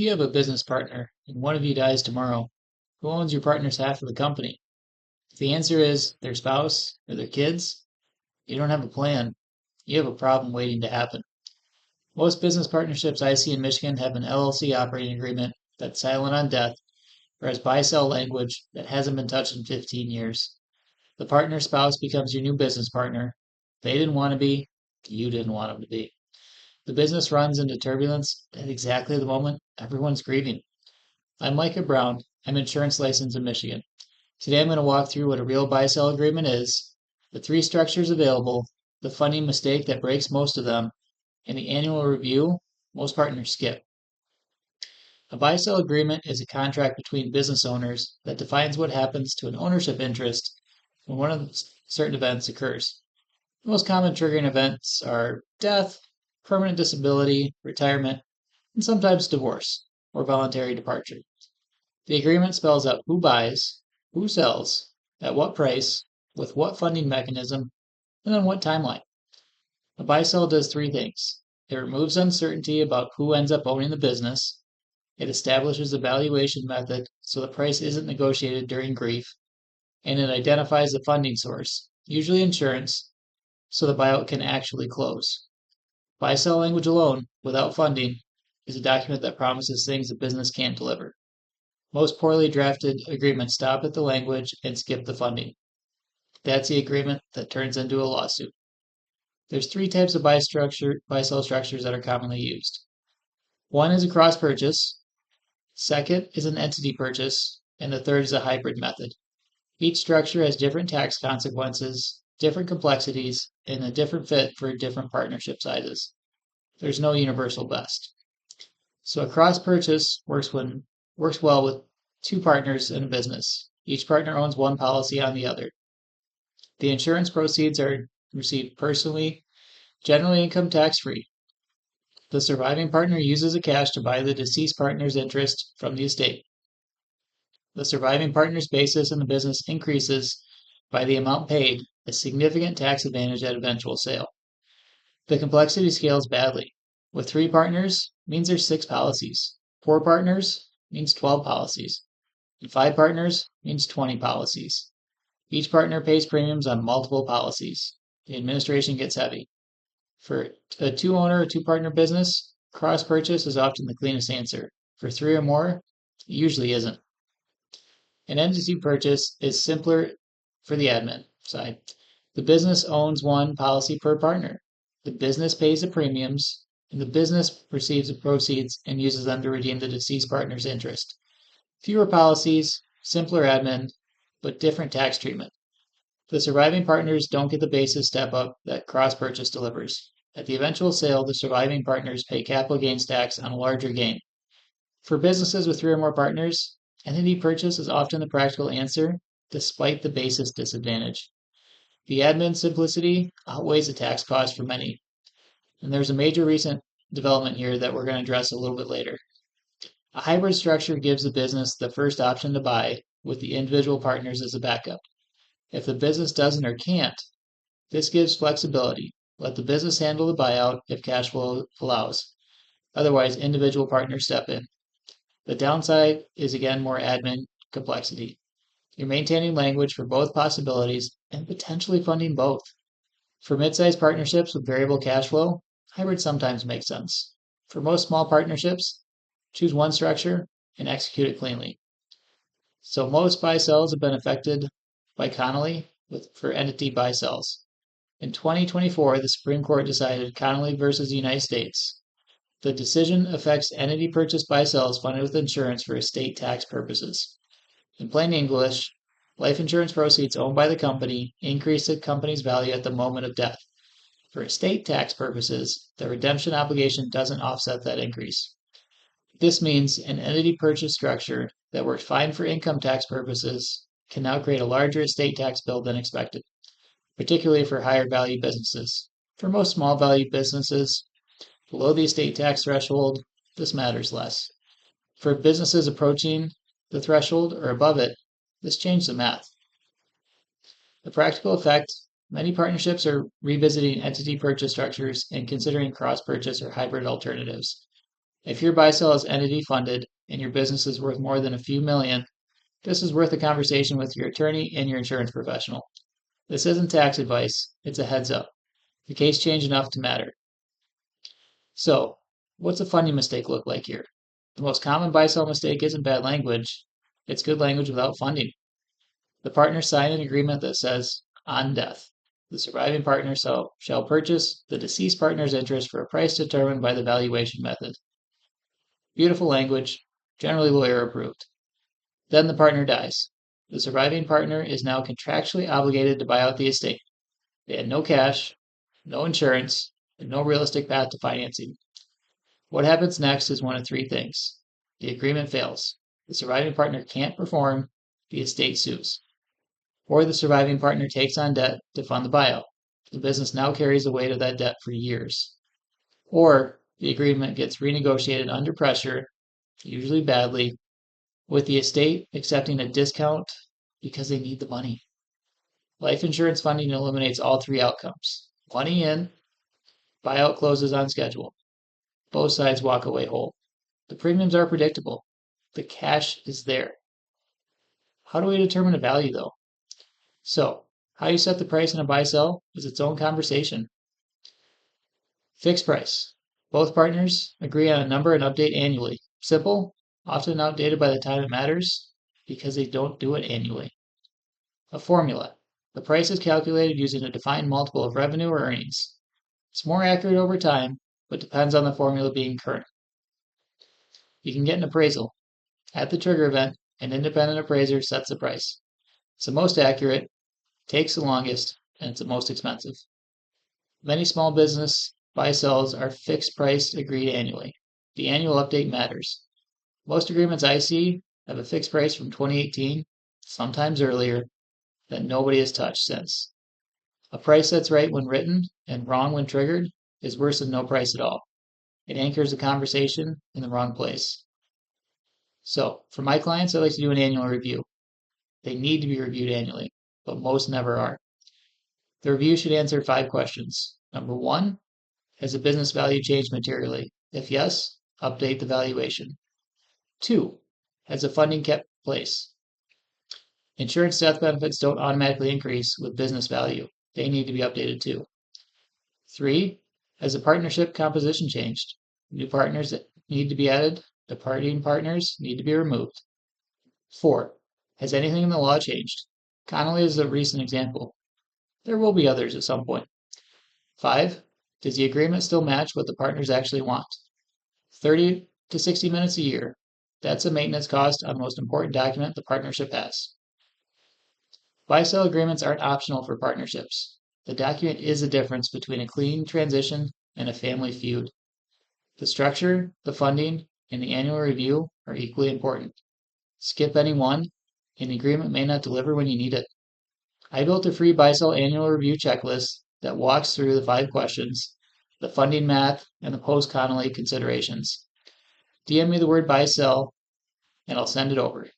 You have a business partner, and one of you dies tomorrow. Who owns your partner's half of the company? If the answer is their spouse or their kids, you don't have a plan. You have a problem waiting to happen. Most business partnerships I see in Michigan have an LLC operating agreement that's silent on death or has buy-sell language that hasn't been touched in 15 years. The partner's spouse becomes your new business partner. They didn't want to be, you didn't want them to be. The business runs into turbulence at exactly the moment everyone's grieving. I'm Micah Brown. I'm insurance licensed in Michigan. Today I'm going to walk through what a real buy-sell agreement is, the three structures available, the funding mistake that breaks most of them, and the annual review most partners skip. A buy-sell agreement is a contract between business owners that defines what happens to an ownership interest when one of certain events occurs. The most common triggering events are death, permanent disability, retirement, and sometimes divorce or voluntary departure. The agreement spells out who buys, who sells, at what price, with what funding mechanism, and on what timeline. A buy-sell does three things. It removes uncertainty about who ends up owning the business. It establishes a valuation method so the price isn't negotiated during grief. And it identifies the funding source, usually insurance, so the buyout can actually close. Buy-sell language alone, without funding, is a document that promises things the business can't deliver. Most poorly drafted agreements stop at the language and skip the funding. That's the agreement that turns into a lawsuit. There's three types of buy-sell structures that are commonly used. One is a cross purchase, second is an entity purchase, and the third is a hybrid method. Each structure has different tax consequences, different complexities, and a different fit for different partnership sizes. There's no universal best. So a cross purchase works well with two partners in a business. Each partner owns one policy on the other. The insurance proceeds are received personally, generally income tax free. The surviving partner uses the cash to buy the deceased partner's interest from the estate. The surviving partner's basis in the business increases by the amount paid, a significant tax advantage at eventual sale. The complexity scales badly. With three partners means there's 6 policies. 4 partners means 12 policies. And 5 partners means 20 policies. Each partner pays premiums on multiple policies. The administration gets heavy. For a 2-owner or 2-partner business, cross purchase is often the cleanest answer. For 3 or more, it usually isn't. An entity purchase is simpler for the admin side. The business owns one policy per partner. The business pays the premiums, and the business receives the proceeds and uses them to redeem the deceased partner's interest. Fewer policies, simpler admin, but different tax treatment. The surviving partners don't get the basis step up that cross purchase delivers. At the eventual sale, the surviving partners pay capital gains tax on a larger gain. For businesses with 3 or more partners, entity purchase is often the practical answer, despite the basis disadvantage. The admin simplicity outweighs the tax cost for many. And there's a major recent development here that we're going to address a little bit later. A hybrid structure gives the business the first option to buy, with the individual partners as a backup. If the business doesn't or can't, this gives flexibility. Let the business handle the buyout if cash flow allows. Otherwise, individual partners step in. The downside is again more admin complexity. You're maintaining language for both possibilities and potentially funding both. For mid-sized partnerships with variable cash flow, hybrid sometimes makes sense. For most small partnerships, choose one structure and execute it cleanly. So most buy-sells have been affected by Connolly for entity buy-sells. In 2024, the Supreme Court decided Connolly versus the United States. The decision affects entity purchase buy-sells funded with insurance for estate tax purposes. In plain English, life insurance proceeds owned by the company increase the company's value at the moment of death. For estate tax purposes, the redemption obligation doesn't offset that increase. This means an entity purchase structure that worked fine for income tax purposes can now create a larger estate tax bill than expected, particularly for higher value businesses. For most small value businesses, below the estate tax threshold, this matters less. For businesses approaching the threshold or above it, this changed the math. The practical effect, many partnerships are revisiting entity purchase structures and considering cross-purchase or hybrid alternatives. If your buy-sell is entity funded and your business is worth more than a few million, this is worth a conversation with your attorney and your insurance professional. This isn't tax advice, it's a heads up. The case changed enough to matter. So, what's a funding mistake look like here? The most common buy-sell mistake isn't bad language, it's good language without funding. The partners sign an agreement that says, on death, the surviving partner shall purchase the deceased partner's interest for a price determined by the valuation method. Beautiful language, generally lawyer approved. Then the partner dies. The surviving partner is now contractually obligated to buy out the estate. They had no cash, no insurance, and no realistic path to financing. What happens next is one of three things. The agreement fails. The surviving partner can't perform, the estate sues. Or the surviving partner takes on debt to fund the buyout. The business now carries the weight of that debt for years. Or the agreement gets renegotiated under pressure, usually badly, with the estate accepting a discount because they need the money. Life insurance funding eliminates all three outcomes. Money in, buyout closes on schedule. Both sides walk away whole. The premiums are predictable. The cash is there. How do we determine a value though? So, how you set the price in a buy-sell is its own conversation. Fixed price. Both partners agree on a number and update annually. Simple, often outdated by the time it matters because they don't do it annually. A formula. The price is calculated using a defined multiple of revenue or earnings. It's more accurate over time, but depends on the formula being current. You can get an appraisal. At the trigger event, an independent appraiser sets the price. It's the most accurate, takes the longest, and it's the most expensive. Many small business buy-sells are fixed price agreed annually. The annual update matters. Most agreements I see have a fixed price from 2018, sometimes earlier, that nobody has touched since. A price that's right when written and wrong when triggered is worse than no price at all. It anchors the conversation in the wrong place. So, for my clients, I like to do an annual review. They need to be reviewed annually, but most never are. The review should answer 5 questions. Number 1, has the business value changed materially? If yes, update the valuation. 2, has the funding kept place? Insurance death benefits don't automatically increase with business value. They need to be updated too. 3, has the partnership composition changed? New partners that need to be added, departing partners need to be removed. 4, has anything in the law changed? Connolly is a recent example. There will be others at some point. 5, does the agreement still match what the partners actually want? 30 to 60 minutes a year. That's a maintenance cost on the most important document the partnership has. Buy-sell agreements aren't optional for partnerships. The document is the difference between a clean transition and a family feud. The structure, the funding, and the annual review are equally important. Skip any one, and the agreement may not deliver when you need it. I built a free buy-sell annual review checklist that walks through the 5 questions, the funding math, and the post-Connolly considerations. DM me the word buy-sell, and I'll send it over.